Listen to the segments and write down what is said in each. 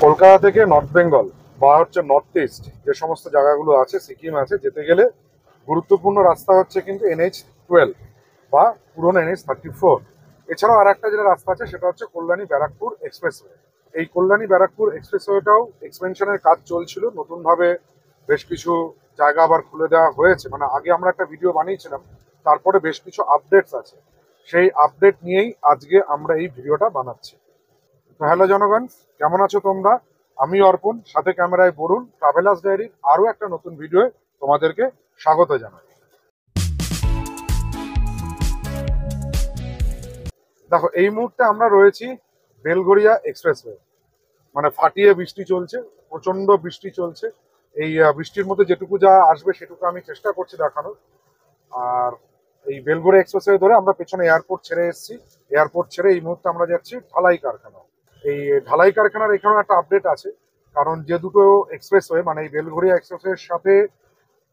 কলকাতা থেকে নর্থ বেঙ্গল বা হচ্ছে নর্থ ইস্ট যে সমস্ত জায়গাগুলো আছে, সিকিম আছে, যেতে গেলে গুরুত্বপূর্ণ রাস্তা হচ্ছে কিন্তু NH-12 বা পুরনো NH-34। এছাড়াও আর একটা যেটা রাস্তা আছে সেটা হচ্ছে কল্যাণী ব্যারাকপুর এক্সপ্রেসওয়ে। এই কল্যাণী ব্যারাকপুর এক্সপ্রেসওয়েটাও এক্সপেনশনের কাজ চলছিল, নতুনভাবে বেশ কিছু জায়গা আবার খুলে দেওয়া হয়েছে। মানে আগে আমরা একটা ভিডিও বানিয়েছিলাম, তারপরে বেশ কিছু আপডেটস আছে, সেই আপডেট নিয়েই আজকে আমরা এই ভিডিওটা বানাচ্ছি। তো হ্যালো জনগণ, কেমন আছো তোমরা? আমি অর্পণ, সাথে ক্যামেরায় বরুণ। ট্রাভেলার্স ডায়েরির আরো একটা নতুন ভিডিওয়ে তোমাদেরকে স্বাগত জানাই। দেখো, এই মুহূর্তে আমরা রয়েছি বেলঘরিয়া এক্সপ্রেসওয়ে। মানে ফাটিয়ে বৃষ্টি চলছে, প্রচন্ড বৃষ্টি চলছে। এই বৃষ্টির মধ্যে যেটুকু যা আসবে সেটুকু আমি চেষ্টা করছি দেখানোর। আর এই বেলঘরিয়া এক্সপ্রেসওয়ে ধরে আমরা পেছনে এয়ারপোর্ট ছেড়ে এসেছি। এয়ারপোর্ট ছেড়ে এই মুহূর্তে আমরা যাচ্ছি ঢালাই কারখানা। এই ঢালাই কারখানার এখানেও একটা আপডেট আছে, কারণ যে দুটো এক্সপ্রেসওয়ে মানে এই বেলঘরিয়া এক্সপ্রেসওয়ের সাথে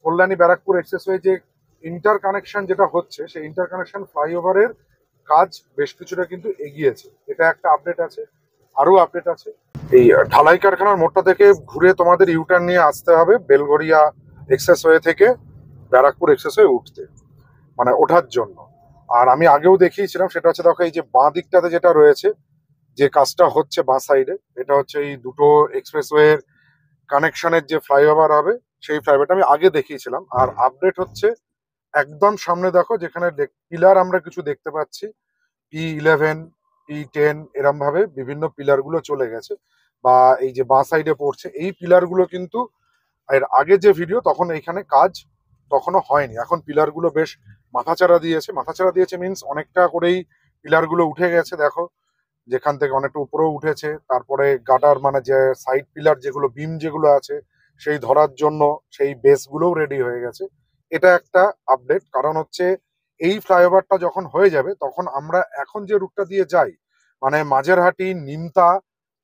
কল্যাণী ব্যারাকপুর এক্সপ্রেসওয়ে যে ইন্টার কানেকশন যেটা হচ্ছে, সেই ইন্টার কানেকশন ফ্লাইওভারের কাজ বেশ কিছুটা কিন্তু এগিয়েছে। এটা একটা আপডেট আছে, আরো আপডেট আছে। এই ঢালাই কারখানার মোড়টা থেকে ঘুরে তোমাদের ইউটার্ন নিয়ে আসতে হবে বেলঘরিয়া এক্সপ্রেসওয়ে থেকে ব্যারাকপুর এক্সপ্রেসওয়ে উঠতে, মানে ওঠার জন্য। আর আমি আগেও দেখিয়েছিলাম, সেটা হচ্ছে দেখো এই যে বাঁ দিকটাতে যেটা রয়েছে, যে কাজটা হচ্ছে বাঁ সাইডে, এটা হচ্ছে এই দুটো এক্সপ্রেসওয়ের কানেকশনের যে ফ্লাইওভার হবে, সেই ফ্লাইওভারটা আমি আগে দেখিয়েছিলাম। আর আপডেট হচ্ছে একদম সামনে দেখো, যেখানে পিলার আমরা কিছু দেখতে পাচ্ছি, P11, P10 এরম ভাবে বিভিন্ন পিলার গুলো চলে গেছে, বা এই যে বাঁ সাইডে পড়ছে এই পিলার গুলো কিন্তু এর আগে যে ভিডিও তখন এইখানে কাজ তখনও হয়নি। এখন পিলার গুলো বেশ মাথাচাড়া দিয়েছে। মাথাচাড়া দিয়েছে মিনস অনেকটা করেই পিলার গুলো উঠে গেছে। দেখো, যেখান থেকে অনেকটা উপরেও উঠেছে। তারপরে গাটার মানে যে সাইড পিলার যেগুলো, বিম যেগুলো আছে, সেই ধরার জন্য সেই বেস গুলোও রেডি হয়ে গেছে। এটা একটা আপডেট, কারণ হচ্ছে এই ফ্লাইওভারটা যখন হয়ে যাবে তখন আমরা এখন যে রুটটা দিয়ে যাই, মানে মাঝেরহাটি নিমতা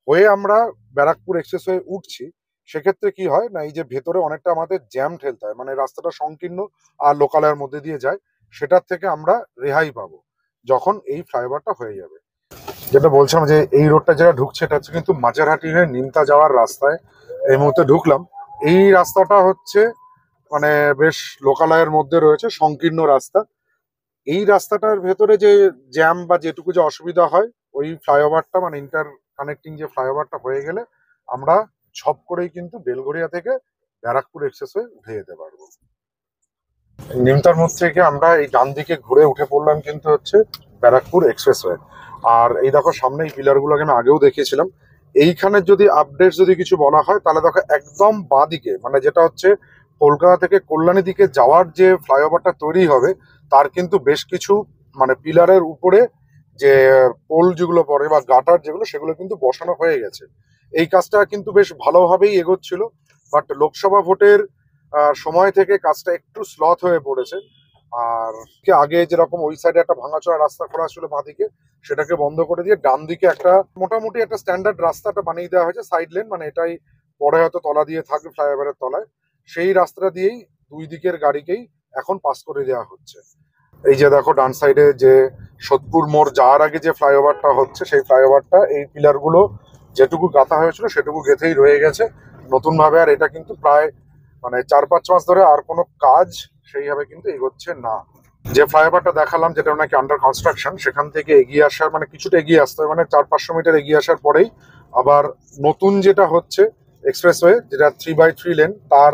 হয়ে আমরা ব্যারাকপুর এক্সপ্রেসওয়ে উঠছি, সেক্ষেত্রে কি হয় না, এই যে ভেতরে অনেকটা আমাদের জ্যাম ঠেলতে হয়, মানে রাস্তাটা সংকীর্ণ আর লোকালয়ের মধ্যে দিয়ে যায়, সেটার থেকে আমরা রেহাই পাবো যখন এই ফ্লাইওভারটা হয়ে যাবে। যেটা বলছিলাম যে এই রোডটা যেটা ঢুকছে, এটা হচ্ছে কিন্তু মাঝেরহাটি হয়ে নিমতা যাওয়ার রাস্তায় এই মুহূর্তে ঢুকলাম। এই রাস্তাটা হচ্ছে মানে বেশ লোকালয়ের মধ্যে রয়েছে, সংকীর্ণ রাস্তা। এই রাস্তাটার ভেতরে যে জ্যাম বা যেটুকু যে অসুবিধা হয়, ওই ফ্লাইওভারটা মানে ইন্টার কানেক্টিং যে ফ্লাইওভারটা হয়ে গেলে আমরা ঝপ করেই কিন্তু বেলঘরিয়া থেকে ব্যারাকপুর এক্সপ্রেসওয়ে উঠে যেতে পারবো। নিমতার মোড় থেকে আমরা এই ডান দিকে ঘুরে উঠে পড়লাম কিন্তু হচ্ছে ব্যারাকপুর এক্সপ্রেসওয়ে। আর এই দেখো সামনে এই পিলার গুলোকে আমি আগেও দেখিয়েছিলাম। এইখানে যদি আপডেট যদি কিছু বলা হয়, তাহলে দেখো একদম বাঁ দিকে, মানে যেটা হচ্ছে কলকাতা থেকে কল্যাণী দিকে যাওয়ার যে ফ্লাইওভারটা তৈরি হবে, তার কিন্তু বেশ কিছু মানে পিলারের উপরে যে পোল যেগুলো পড়ে বা গাটার যেগুলো, সেগুলো কিন্তু বসানো হয়ে গেছে। এই কাজটা কিন্তু বেশ ভালোভাবেই এগোচ্ছিল, বাট লোকসভা ভোটের সময় থেকে কাজটা একটু স্লথ হয়ে পড়েছে। আর আগে যেরকম ওই সাইডে একটা ভাঙাচোরা রাস্তা করা ছিল বাঁদিকে, সেটাকে বন্ধ করে দিয়ে ডান দিকে একটা মোটামুটি একটা স্ট্যান্ডার্ড রাস্তাটা বানিয়ে দেওয়া হয়েছে, সাইড লেন, মানে এটাই পরে হয়তো তলা দিয়ে থাকবে ফ্লাইওভারের তলায়। সেই রাস্তা দিয়েই দুই দিকের গাড়িকেই এখন পাস করে দেওয়া হচ্ছে। এই যে দেখো ডান সাইডে যে সোদপুর মোড় যাওয়ার আগে যে ফ্লাইওভারটা হচ্ছে, সেই ফ্লাইওভারটা এই পিলার গুলো যেটুকু গাঁথা হয়েছিল সেটুকু গেঁথেই রয়ে গেছে নতুন ভাবে। আর এটা কিন্তু প্রায় মানে 4-5 মাস ধরে আর কোনো কাজ সেইভাবে কিন্তু এগোচ্ছে না। যে ফ্লাইওভারটা দেখালাম, যেটা নাকি আন্ডার কনস্ট্রাকশন, সেখান থেকে এগিয়ে আসার মানে কিছুটা এগিয়ে আসতে হবে, মানে 400-500 মিটার এগিয়ে আসার পরেই আবার নতুন যেটা হচ্ছে এক্সপ্রেসওয়ে, যেটা 3x3 লেন, তার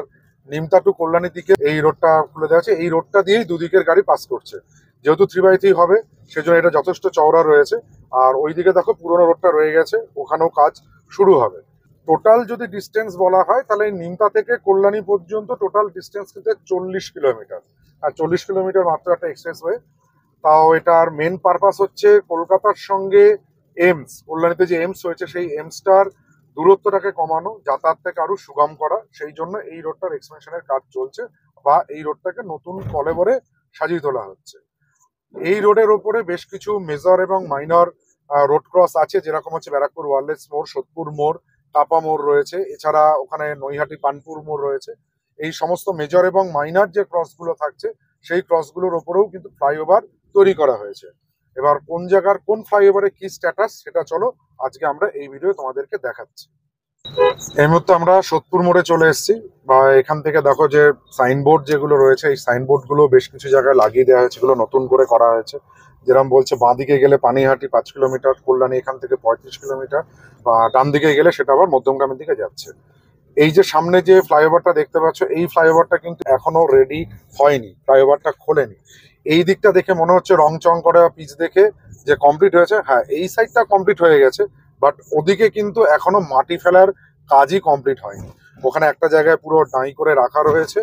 নিমতা টু কল্যাণীর দিকে এই রোডটা খুলে দেওয়া আছে। এই রোডটা দিয়েই দুদিকের গাড়ি পাস করছে। যেহেতু 3x3 হবে, সেজন্য এটা যথেষ্ট চওড়া রয়েছে। আর ওইদিকে দেখো পুরোনো রোডটা রয়ে গেছে, ওখানেও কাজ শুরু হবে। টোটাল যদি ডিস্টেন্স বলা হয়, তাহলে নিমতা থেকে কল্যাণী পর্যন্ত টোটাল ডিস্টেন্স কিন্তু 40 কিলোমিটার। আর 40 কিলোমিটার মাত্র একটা এক্সপ্রেসওয়ে। তাও এটার মেন পারপাস হচ্ছে কলকাতার সঙ্গে এমস, কল্যাণীতে যে এমস হয়েছে, সেই এমসটার দূরত্বটাকে কমানো, যাতায়াতটাকে আরো সুগম করা। সেই জন্য এই রোডটার এক্সপেনশনের কাজ চলছে, বা এই রোডটাকে নতুন কলেবরে সাজিয়ে তোলা হচ্ছে। এই রোডের ওপরে বেশ কিছু মেজর এবং মাইনর রোড ক্রস আছে, যেরকম হচ্ছে ব্যারাকপুর ওয়ারলেস মোড়, সোদপুর মোড়, টাপা মোড় রয়েছে। এছাড়া ওখানে নৈহাটি পানপুর মোড় রয়েছে। এই সমস্ত মেজর এবং মাইনর যে ক্রসগুলো থাকছে, সেই ক্রসগুলোর ওপরেও কিন্তু ফ্লাইওভার তৈরি করা হয়েছে। এবার কোন জায়গার কোন ফ্লাইওভারে কি স্ট্যাটাস, সেটা চলো আজকে আমরা এই ভিডিও তোমাদেরকে দেখাচ্ছি। এই মুহূর্তে আমরা সোদপুর মোড়ে চলে এসেছি, বা এখান থেকে দেখো যে সাইনবোর্ড যেগুলো রয়েছে, এই সাইনবোর্ড গুলো বেশ কিছু জায়গায় লাগিয়ে দেওয়া হয়েছে, এগুলো নতুন করে করা হয়েছে। যেরকম বলছে বাঁদিকে গেলে পানিহাটি 5 কিলোমিটার, কল্যাণী এখান থেকে 35 কিলোমিটার, বা ডান দিকে গেলে সেটা আবার মধ্যমগ্রামের দিকে যাচ্ছে। এই যে সামনে যে ফ্লাইওভারটা দেখতে পাচ্ছ, এই ফ্লাইওভারটা কিন্তু এখনো রেডি হয়নি, ফ্লাইওভারটা খোলেনি। এই দিকটা দেখে মনে হচ্ছে রং চং করা পিচ দেখে যে কমপ্লিট হয়েছে। হ্যাঁ, এই সাইডটা কমপ্লিট হয়ে গেছে, বাট ওদিকে কিন্তু এখনো মাটি ফেলার কাজই কমপ্লিট হয়নি। ওখানে একটা জায়গায় পুরো ডাই করে রাখা রয়েছে,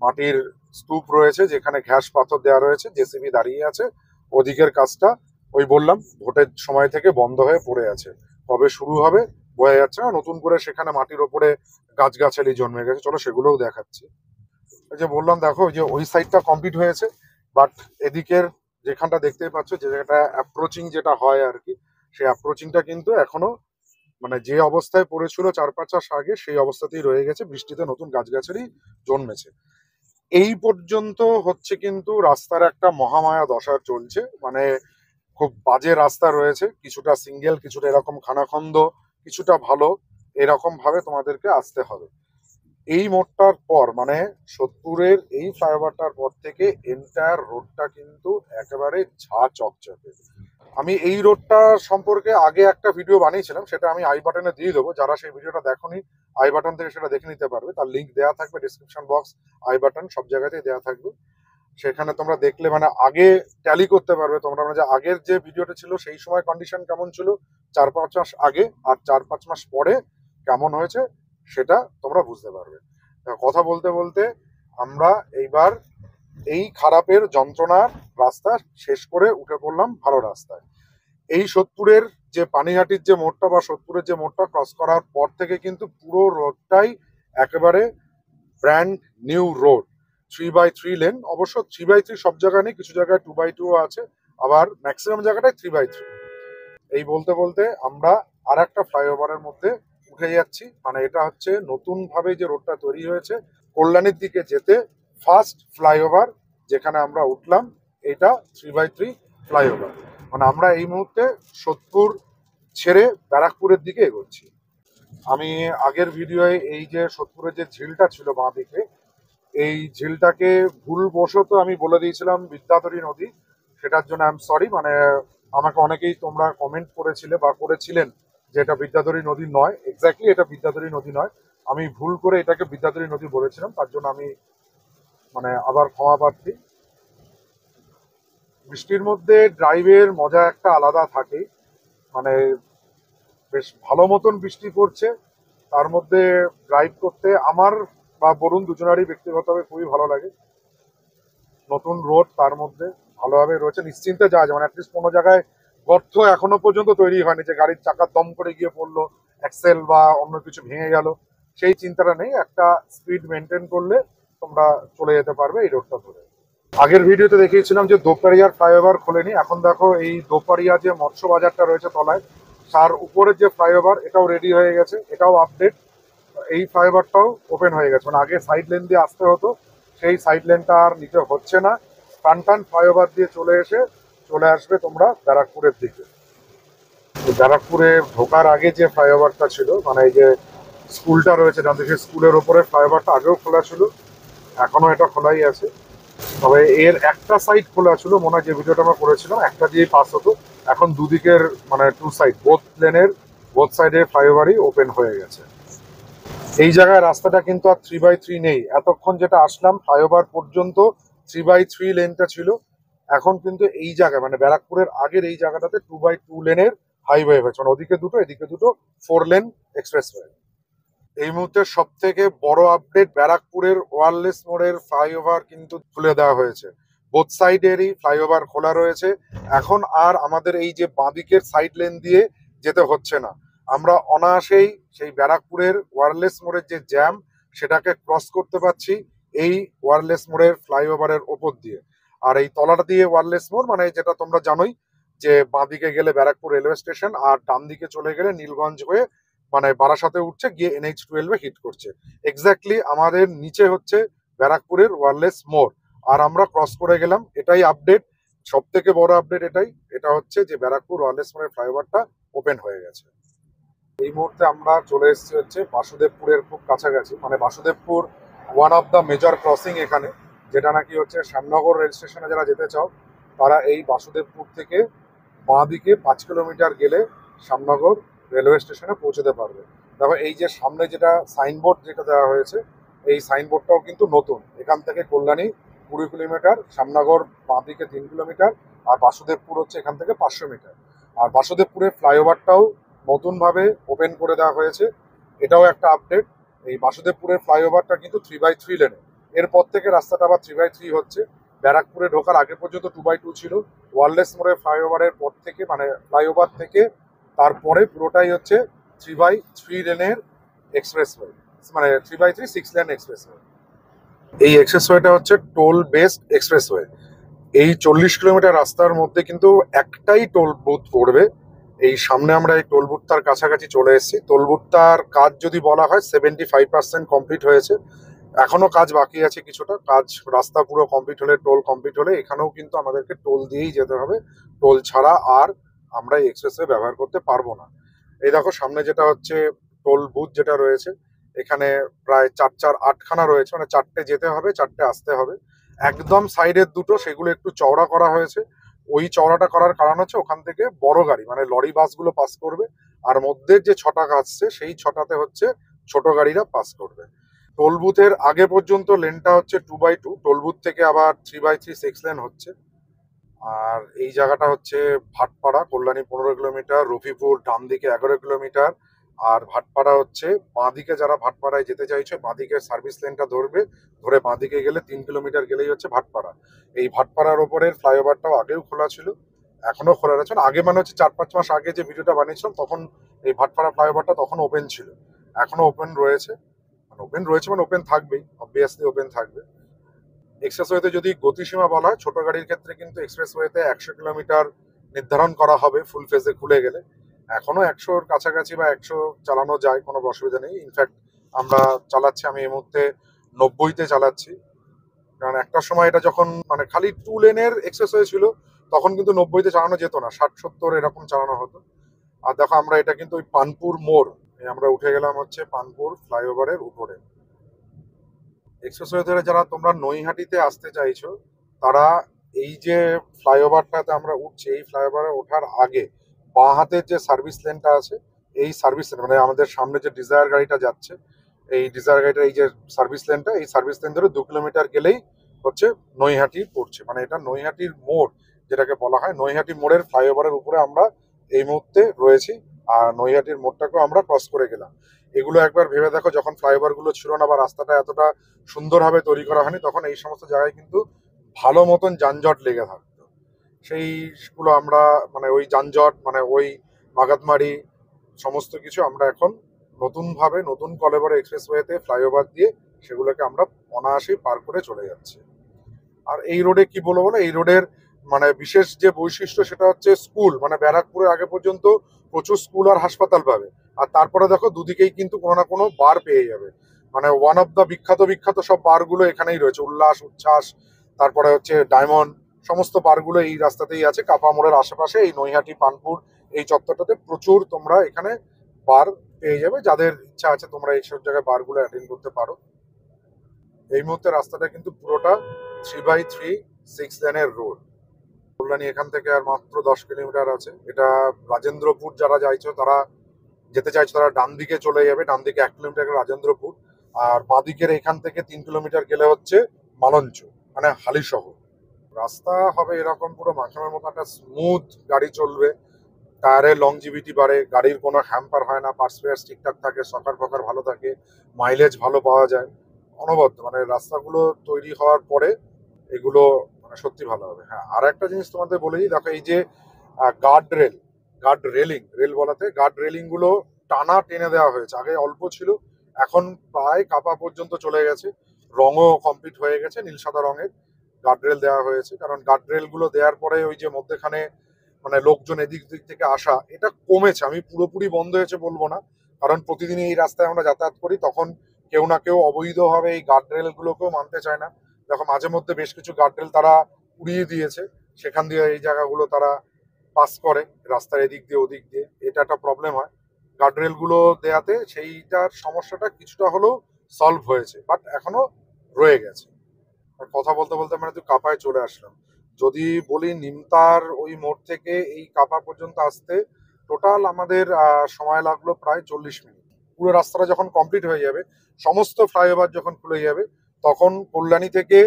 মাটির স্তূপ রয়েছে যেখানে ঘ্যাস পাথর দেওয়া রয়েছে, জেসিবি দাঁড়িয়ে আছে। ওদিকের কাজটা ওই বললাম ভোটের সময় থেকে বন্ধ হয়ে পড়ে আছে, কবে শুরু হবে বোঝা যাচ্ছে না। নতুন করে সেখানে মাটির ওপরে গাছগাছালি জন্মে গেছে, চলো সেগুলোও দেখাচ্ছি। ওই যে বললাম দেখো, ওই যে ওই সাইডটা কমপ্লিট হয়েছে, বাট এদিকের যেখানটা দেখতেই পাচ্ছ, যে জায়গাটা অ্যাপ্রোচিং যেটা হয় আর কি, সেই অ্যাপ্রোচিংটা কিন্তু এখনো মানে যে অবস্থায় পড়েছিল 4-5 মাস আগে সেই অবস্থাতেই রয়ে গেছে, বৃষ্টিতে নতুন গাছগাছালি জন্মেছে। এই পর্যন্ত হচ্ছে কিন্তু রাস্তার একটা মহামায়া দশা চলছে, মানে খুব বাজে রাস্তা রয়েছে, কিছুটা সিঙ্গেল, কিছুটা এরকম খানাখন্দ, কিছুটা ভালো, এরকম ভাবে তোমাদেরকে আসতে হবে। এই মোড়টার পর মানে সোদপুরের এই ফ্লাইওভারটার পর থেকে এন্টায়ার রোডটা কিন্তু একেবারে ঝা চকচকে। আমি এই রোডটা সম্পর্কে আগে একটা ভিডিও বানিয়েছিলাম, সেটা আমি আই বাটনে দিয়ে দেবো, যারা সেই ভিডিওটা দেখোনি আই বাটন থেকে সেটা দেখে নিতে পারবে, তার লিঙ্ক দেওয়া থাকবে ডিসক্রিপশন বক্স, আই বাটন সব জায়গাতেই দেওয়া থাকবে। সেখানে তোমরা দেখলে মানে আগে ট্যালি করতে পারবে তোমরা, মানে যে আগের যে ভিডিওটা ছিল সেই সময় কন্ডিশন কেমন ছিল 4-5 মাস আগে, আর 4-5 মাস পরে কেমন হয়েছে সেটা তোমরা বুঝতে পারবে। কথা বলতে বলতে আমরা এইবার এই খারাপের যন্ত্রণার রাস্তা শেষ করে উঠে পড়লাম ভালো রাস্তায়। এই সোদপুরের যে পানিহাটির যে মোড়টা বা সোদপুরের যে মোড়টা ক্রস করার পর থেকে কিন্তু পুরো রোডটাই একেবারে brand new road, 3x3 lane. অবশ্য 3x3 সব জায়গায় নেই, কিছু জায়গায় 2x2 আছে, আবার ম্যাক্সিমাম জায়গাটায় 3x3। এই বলতে বলতে আমরা আর একটা ফ্লাইওভারের মধ্যে উঠে যাচ্ছি, মানে এটা হচ্ছে নতুন ভাবে যে রোডটা তৈরি হয়েছে কল্যাণীর দিকে যেতে ফার্স্ট ফ্লাইওভার যেখানে আমরা উঠলাম, এটা 3x3 ফ্লাইওভার। মানে আমরা এই মুহূর্তে সোদপুর ছেড়ে ব্যারাকপুরের দিকে এগোচ্ছি। আমি আগের ভিডিওয়ে এই যে সোদপুরের যে ঝিলটা ছিল বাঁ দিকে, এই ঝিলটাকে ভুলবশত আমি বলে দিয়েছিলাম বিদ্যাধরী নদী, সেটার জন্য আই এম সরি। মানে আমাকে অনেকেই তোমরা কমেন্ট করেছিলে বা করেছিলেন যে এটা বিদ্যাধরী নদী নয়, এক্স্যাক্টলি এটা বিদ্যাধরী নদী নয়, আমি ভুল করে এটাকে বিদ্যাধরী নদী বলেছিলাম, তার জন্য আমি মানে আবার ক্ষমা প্রার্থী। বৃষ্টির মধ্যে ড্রাইভের মজা একটা আলাদা থাকে, মানে বেশ ভালো মতন বৃষ্টি পড়ছে, তার মধ্যে ড্রাইভ করতে আমার বা বরুণ দুজনারই ব্যক্তিগতভাবে খুবই ভালো লাগে। নতুন রোড, তার মধ্যে ভালোভাবে রয়েছে, নিশ্চিন্তে যাওয়া যায়। মানে অ্যাটলিস্ট কোনো জায়গায় গর্ত এখনো পর্যন্ত তৈরি হয়নি যে গাড়ির চাকা দম করে গিয়ে পড়লো, অ্যাক্সেল বা অন্য কিছু ভেঙে গেল, সেই চিন্তাটা নেই। একটা স্পিড মেনটেন করলে তোমরা চলে যেতে পারবে এই রোডটা ধরে। আগের ভিডিওতে দেখিয়েছিলাম যে দোপারিয়ার ফ্লাইওভার খোলেনি, এখন দেখো এই দোপারিয়া যে মৎস্য বাজারটা রয়েছে তলায়, তার উপরের যে ফ্লাইওভার এটাও রেডি হয়ে গেছে, এটাও আপডেট। এই ফ্লাইওভারটাও ওপেন হয়ে গেছে, মানে আগে সাইড লেন দিয়ে আসতে হতো, সেই সাইড লেনটা আর নিতে হচ্ছে না। টান ফ্লাইওভার দিয়ে চলে আসবে তোমরা ব্যারাকপুরের দিকে। ব্যারাকপুরে ঢোকার আগে যে ফ্লাইওভারটা ছিল, মানে এই যে স্কুলটা রয়েছে ডান দিকে, স্কুলের ওপরে ফ্লাইওভারটা আগেও খোলা ছিল, এখনো এটা খোলাই আছে। তবে এর একটা সাইড খোলা ছিল মনে হয়, যে ভিডিওটা আমরা করেছিলাম একটা দিয়েই পাস হতো, এখন দুদিকের মানে টু সাইড বোথ লেনের বোথ সাইডে ফ্লাইওভারই ওপেন হয়ে গেছে। এই জায়গায় রাস্তাটা কিন্তু আর 3x3 নেই, এতক্ষণ যেটা আসলাম ফ্লাইওভার পর্যন্ত 3x3 লেনটা ছিল, এখন কিন্তু এই জায়গায় মানে ব্যারাকপুরের আগের এই জায়গাটাতে 2x2 লেনের হাইওয়ে হয়েছে, মানে ওদিকে দুটো এদিকে দুটো 4 লেন এক্সপ্রেসওয়ে। এই মুহূর্তে সব থেকে বড় আপডেট, ব্যারাকপুরের ওয়ারলেস মোড়ের ফ্লাইওভার কিন্তু খুলে দেওয়া হয়েছে, বোথ সাইডেরই ফ্লাইওভার খোলা রয়েছে। এখন আর আমাদের এই যে বাঁদিকের সাইড লেন দিয়ে যেতে হচ্ছে না, আমরা অনায়াসেই সেই ব্যারাকপুরের ওয়ারলেস মোড়ের যে জ্যাম সেটাকে ক্রস করতে পারছি এই ওয়ারলেস মোড়ের ফ্লাইওভারের ওপর দিয়ে। আর এই তলাটা দিয়ে ওয়ারলেস মোড়, মানে যেটা তোমরা জানোই যে বাঁদিকে গেলে ব্যারাকপুর রেলওয়ে স্টেশন, আর ডান দিকে চলে গেলে নীলগঞ্জ হয়ে মানে বারাসাতে উঠছে, গিয়ে NH12 হিট করছে। এক্স্যাক্টলি আমাদের নিচে হচ্ছে ব্যারাকপুরের ওয়ারলেস মোড়, আর আমরা ক্রস করে গেলাম। এটাই আপডেট, সব থেকে বড় আপডেট এটাই, এটা হচ্ছে যে ব্যারাকপুর ওয়ারলেস মোড়ের ফ্লাইওভারটা ওপেন হয়ে গেছে। এই মুহূর্তে আমরা চলে এসেছি হচ্ছে বাসুদেবপুরের খুব কাছাকাছি, মানে Basudebpur one of the major crossing এখানে, যেটা নাকি হচ্ছে শ্যামনগর রেল স্টেশনে যারা যেতে চাও তারা এই বাসুদেবপুর থেকে বাঁ দিকে 5 কিলোমিটার গেলে শ্যামনগর রেলওয়ে স্টেশনে পৌঁছতে পারবে। দেখো এই যে সামনে যেটা সাইনবোর্ড যেটা দেওয়া হয়েছে, এই সাইনবোর্ডটাও কিন্তু নতুন। এখান থেকে কল্যাণী 20 কিলোমিটার, শ্যামনগর বাঁ দিকে 3 কিলোমিটার, আর বাসুদেবপুর হচ্ছে এখান থেকে 500 মিটার। আর বাসুদেবপুরের ফ্লাইওভারটাও নতুনভাবে ওপেন করে দেওয়া হয়েছে, এটাও একটা আপডেট। এই বাসুদেবপুরের ফ্লাইওভারটা কিন্তু 3/3 লেনে, এরপর থেকে রাস্তাটা আবার 3/3 হচ্ছে। ব্যারাকপুরে ঢোকার আগে পর্যন্ত 2/2 ছিল। ওয়ারলেস মোড়ে ফ্লাইওভারের পর থেকে, মানে ফ্লাইওভার থেকে তারপরে পুরোটাই হচ্ছে 3/3 লেনের এক্সপ্রেসওয়ে, মানে 3/3 6 লেন এক্সপ্রেসওয়ে। এই এক্সপ্রেসওয়েটা হচ্ছে টোল বেসড এক্সপ্রেসওয়ে। এই 40 কিলোমিটার রাস্তার মধ্যে কিন্তু একটাই টোল বুথ পড়বে। এই সামনে আমরা এই টোল বুথটার কাছাকাছি চলে এসেছি। টোল বুথটার কাজ যদি বলা হয় 75% কমপ্লিট হয়েছে, এখনো কাজ বাকি আছে কিছুটা কাজ। রাস্তা পুরো কমপ্লিট হলে, টোল কমপ্লিট হলে এখানেও কিন্তু আমাদেরকে টোল দিয়েই যেতে হবে। টোল ছাড়া আর আমরা এই এক্সপ্রেসওয়ে ব্যবহার করতে পারবো না। এই দেখো সামনে যেটা হচ্ছে টোল বুথ যেটা রয়েছে, এখানে প্রায় 4-4-8খানা রয়েছে, মানে 4টে যেতে হবে, 4টে আসতে হবে। একদম সাইডের দুটো সেগুলো একটু চওড়া করা হয়েছে। ওই চওড়াটা করার কারণ হচ্ছে ওখান থেকে বড় গাড়ি মানে লরি বাসগুলো পাস করবে, আর মধ্যের যে 6টা আসছে সেই 6টাতে হচ্ছে ছোট গাড়িরা পাস করবে। টোল বুথের আগে পর্যন্ত লেনটা হচ্ছে 2/2, টোল বুথ থেকে আবার 3/3 6 লেন হচ্ছে। আর এই জায়গাটা হচ্ছে ভাটপাড়া, কল্যাণী 15 কিলোমিটার, রফিপুর ডান দিকে 11 কিলোমিটার। আর ভাটপাড়া হচ্ছে বাঁ দিকে, যারা ভাটপাড়ায় যেতে চাইছে বাঁ দিকে সার্ভিস লেনটা ধরবে, ধরে বাঁ দিকে গেলে 3 কিলোমিটার গেলেই হচ্ছে ভাটপাড়া। এই ভাটপাড়ার ওপরের ফ্লাইওভারটাও আগেও খোলা ছিল, এখনো খোলা রয়েছে। আগে মানে হচ্ছে 4-5 মাস আগে যে ভিডিওটা বানিয়েছিলাম তখন এই ভাটপাড়া ফ্লাইওভারটা তখন ওপেন ছিল, এখনো ওপেন রয়েছে। মানে ওপেন রয়েছে মানে ওপেন থাকবেই, অবভিয়াসলি ওপেন থাকবে। এক্সপ্রেসওয়েতে যদি গতিসীমা বলা হয়, ছোট গাড়ির ক্ষেত্রে কিন্তু এক্সপ্রেসওয়েতে 100 কিলোমিটার নির্ধারণ করা হবে ফুল ফেজে খুলে গেলে। এখনো 100-র কাছাকাছি বা 100 চালানো যায়, কোনো অসুবিধা নেই। ইনফ্যাক্ট আমরা চালাচ্ছি, আমি এই মুহূর্তে 90-তে চালাচ্ছি। কারণ একটা সময় এটা যখন মানে খালি 2 লেনের এক্সপ্রেসওয়ে ছিল তখন কিন্তু 90-তে চালানো যেত না, 60-70 এরকম চালানো হতো। আর দেখো আমরা এটা কিন্তু ওই পানপুর মোড়, আমরা উঠে গেলাম হচ্ছে পানপুর ফ্লাইওভারের উপরে। এক্সপ্রেসওয়ে ধরে যারা তোমরা নৈহাটিতে আসতে চাইছো তারা এই যে ফ্লাইওভারটাতে আমরা উঠছি, এই ফ্লাইওভারে ওঠার আগে বাঁ হাতের যে সার্ভিস লেনটা আছে, এই সার্ভিস লেন মানে আমাদের সামনে যে ডিজায়ার গাড়িটা যাচ্ছে, এই ডিজায়ার গাড়িটার এই যে সার্ভিস লেনটা, এই সার্ভিস লেন ধরে 2 কিলোমিটার গেলেই হচ্ছে নৈহাটি পড়ছে। মানে এটা নৈহাটির মোড় যেটাকে বলা হয়। নৈহাটি মোড়ের ফ্লাইওভারের উপরে আমরা এই মুহূর্তে রয়েছি, আর নৈহাটির মোড়টাকেও আমরা ক্রস করে গেলাম। এগুলো একবার ভেবে দেখো, যখন ফ্লাইওভার গুলো ছিল না বা রাস্তাটা এতটা সুন্দরভাবে তৈরি করা হয়নি তখন এই সমস্ত জায়গায় কিন্তু ভালো মতন যানজট লেগে থাকতো। সেইগুলো আমরা মানে ওই যানজট মানে ওই মাগাতমারি সমস্ত কিছু আমরা এখন নতুনভাবে নতুন কলেবরে এক্সপ্রেসওয়েতে ফ্লাইওভার দিয়ে সেগুলোকে আমরা অনায়াসেই পার করে চলে যাচ্ছি। আর এই রোডে কি বলবো বলো, এই রোডের মানে বিশেষ যে বৈশিষ্ট্য সেটা হচ্ছে স্কুল, মানে ব্যারাকপুরের আগে পর্যন্ত প্রচুর স্কুল আর হাসপাতাল পাবে, আর তারপরে দেখো দুদিকেই কিন্তু কোনো না কোনো বার পেয়ে যাবে। মানে ওয়ান অফ দ্য বিখ্যাত বিখ্যাত সব বারগুলো এখানেই রয়েছে, উল্লাস, উচ্ছ্বাস, তারপরে হচ্ছে ডায়মন্ড, সমস্ত বারগুলো এই রাস্তাতেই আছে। কাপা মোড়ের আশেপাশে এই নৈহাটি পানপুর এই চত্বরটাতে প্রচুর তোমরা এখানে বার পেয়ে যাবে। যাদের ইচ্ছা আছে তোমরা এইসব জায়গায় বারগুলো অ্যাটেন্ড করতে পারো। এই মুহূর্তে রাস্তাটা কিন্তু পুরোটা 3/3 6 লেনের রোড। কল্যাণী এখান থেকে আর মাত্র 10 কিলোমিটার আছে। এটা রাজেন্দ্রপুর যারা চাইছো তারা যেতে চাইছো তারা ডান দিকে চলে যাবে, ডান দিকে 1 কিলোমিটার রাজেন্দ্রপুর। আর বাঁদিকের এখান থেকে 3 কিলোমিটার গেলে হচ্ছে মালঞ্চ, মানে হালিশহর। রাস্তা হবে এরকম পুরো মাখনের মতো একটা স্মুথ, গাড়ি চলবে, টায়ারের লংজিভিটি বাড়ে, গাড়ির কোনো হ্যাম্পার হয় না, পার্টস পেয়ার্স ঠিকঠাক থাকে, সকার ফকার ভালো থাকে, মাইলেজ ভালো পাওয়া যায় অনবদ্য। মানে রাস্তাগুলো তৈরি হওয়ার পরে এগুলো মানে সত্যি ভালো হবে। হ্যাঁ, আর একটা জিনিস তোমাদের বলে দিই, দেখো এই যে guard rail, guard railing, rail বলাতে গার্ড রেলিং গুলো টানা টেনে দেওয়া হয়েছে। আগে অল্প ছিল, এখন প্রায় কাপা পর্যন্ত চলে গেছে, রঙও কমপ্লিট হয়ে গেছে, নীল সাদা রঙের গার্ড রেল দেওয়া হয়েছে। কারণ গার্ড রেল গুলো দেওয়ার পরে ওই যে মধ্যেখানে মানে লোকজন এদিক দিক থেকে আসা এটা কমেছে। আমি পুরোপুরি বন্ধ হয়েছে বলবো না, কারণ প্রতিদিন এই রাস্তায় আমরা যাতায়াত করি, তখন কেউ না কেউ অবৈধভাবে এই গার্ড রেল গুলোকেও মানতে চায় না। দেখো মাঝে মধ্যে বেশ কিছু গার্ড রেল তারা উড়িয়ে দিয়েছে, সেখান দিয়ে এই জায়গাগুলো তারা পাস করে রাস্তার এদিক দিয়ে ওদিক দিয়ে, এটা একটা প্রবলেম হয়। গার্ডরেলগুলো দেয়াতে সেইটার সমস্যাটা কিছুটা হলেও সলভ হয়েছে, বাট এখনো রয়ে গেছে। আর কথা বলতে বলতে মানে তুই কাপায় চলে আসলাম। যদি বলি নিমতার ওই মোড় থেকে এই কাপা পর্যন্ত আসতে টোটাল আমাদের সময় লাগলো প্রায় 40 মিনিট। পুরো রাস্তাটা যখন কমপ্লিট হয়ে যাবে, সমস্ত ফ্লাইওভার যখন খুলে যাবে, তখন কল্যাণী থেকে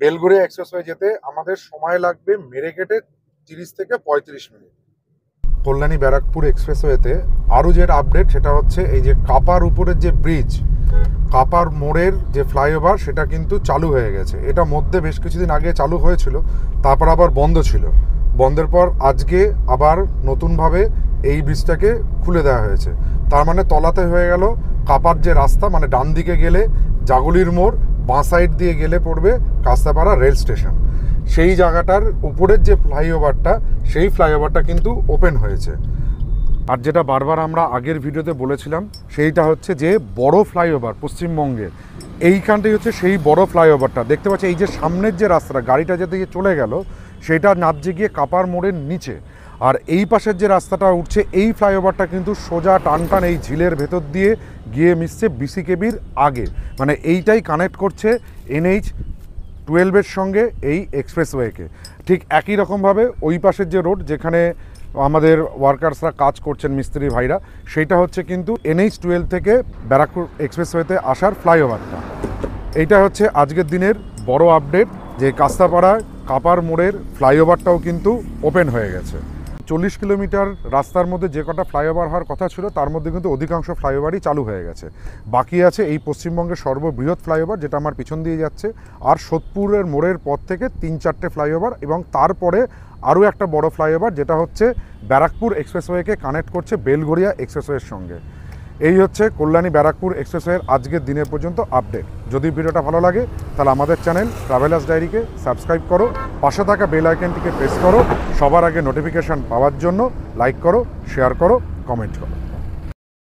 বেলঘরিয়া এক্সপ্রেসওয়ে যেতে আমাদের সময় লাগবে মেরেকেটে 30 থেকে 35 মিনিট। কল্যাণী ব্যারাকপুর এক্সপ্রেসওয়েতে আরও যেটা আপডেট সেটা হচ্ছে এই যে কাপার উপরের যে ব্রিজ, কাপার মোড়ের যে ফ্লাইওভার, সেটা কিন্তু চালু হয়ে গেছে। এটা মধ্যে বেশ কিছুদিন আগে চালু হয়েছিল, তারপর আবার বন্ধ ছিল। বন্ধের পর আজকে আবার নতুনভাবে এই ব্রিজটাকে খুলে দেওয়া হয়েছে। তার মানে তলাতে হয়ে গেল কাপার যে রাস্তা, মানে ডান দিকে গেলে জাগুলির মোড়, বাঁ সাইড দিয়ে গেলে পড়বে কাস্তাপাড়া রেল স্টেশন। সেই জায়গাটার উপরের যে ফ্লাইওভারটা, সেই ফ্লাইওভারটা কিন্তু ওপেন হয়েছে। আর যেটা বারবার আমরা আগের ভিডিওতে বলেছিলাম, সেইটা হচ্ছে যে বড় ফ্লাইওভার পশ্চিমবঙ্গের এইখানটাই হচ্ছে সেই বড় ফ্লাইওভারটা। দেখতে পাচ্ছি এই যে সামনের যে রাস্তাটা, গাড়িটা যেতে গিয়ে চলে গেল, সেটা নাবজে গিয়ে কাপার মোড়ের নিচে। আর এই পাশের যে রাস্তাটা উঠছে, এই ফ্লাইওভারটা কিন্তু সোজা টান টান এই ঝিলের ভেতর দিয়ে গিয়ে মিশছে বিসিকেবির আগে। মানে এইটাই কানেক্ট করছে NH-12 সঙ্গে এই এক্সপ্রেসওয়েকে। ঠিক একই রকমভাবে ওই পাশের যে রোড, যেখানে আমাদের ওয়ার্কার্সরা কাজ করছেন, মিস্ত্রি ভাইরা, সেইটা হচ্ছে কিন্তু NH-12 থেকে ব্যারাকপুর এক্সপ্রেসওয়েতে আসার ফ্লাইওভারটা। এইটা হচ্ছে আজকের দিনের বড় আপডেট, যে কাস্তাপাড়ায় কাপার মোড়ের ফ্লাইওভারটাও কিন্তু ওপেন হয়ে গেছে। 40 কিলোমিটার রাস্তার মধ্যে যে কটা ফ্লাইওভার হওয়ার কথা ছিল, তার মধ্যে কিন্তু অধিকাংশ ফ্লাইওভারই চালু হয়ে গেছে। বাকি আছে এই পশ্চিমবঙ্গের সর্ববৃহৎ ফ্লাইওভার, যেটা আমার পিছন দিয়ে যাচ্ছে, আর সোদপুরের মোড়ের পর থেকে 3-4টে ফ্লাইওভার, এবং তারপরে আরও একটা বড় ফ্লাইওভার, যেটা হচ্ছে ব্যারাকপুর এক্সপ্রেসওয়েকে কানেক্ট করছে বেলঘরিয়া এক্সপ্রেসওয়ের সঙ্গে। এই হচ্ছে কল্যাণী ব্যারাকপুর এক্সপ্রেসওয়ের আজকের দিনের পর্যন্ত আপডেট। যদি ভিডিওটা ভালো লাগে তাহলে আমাদের চ্যানেল ট্রাভেলার্স ডায়েরিকে সাবস্ক্রাইব করো, পাশে থাকা বেল আইকনটিকে প্রেস করো, সবার আগে নোটিফিকেশান পাওয়ার জন্য লাইক করো, শেয়ার করো, কমেন্ট করো।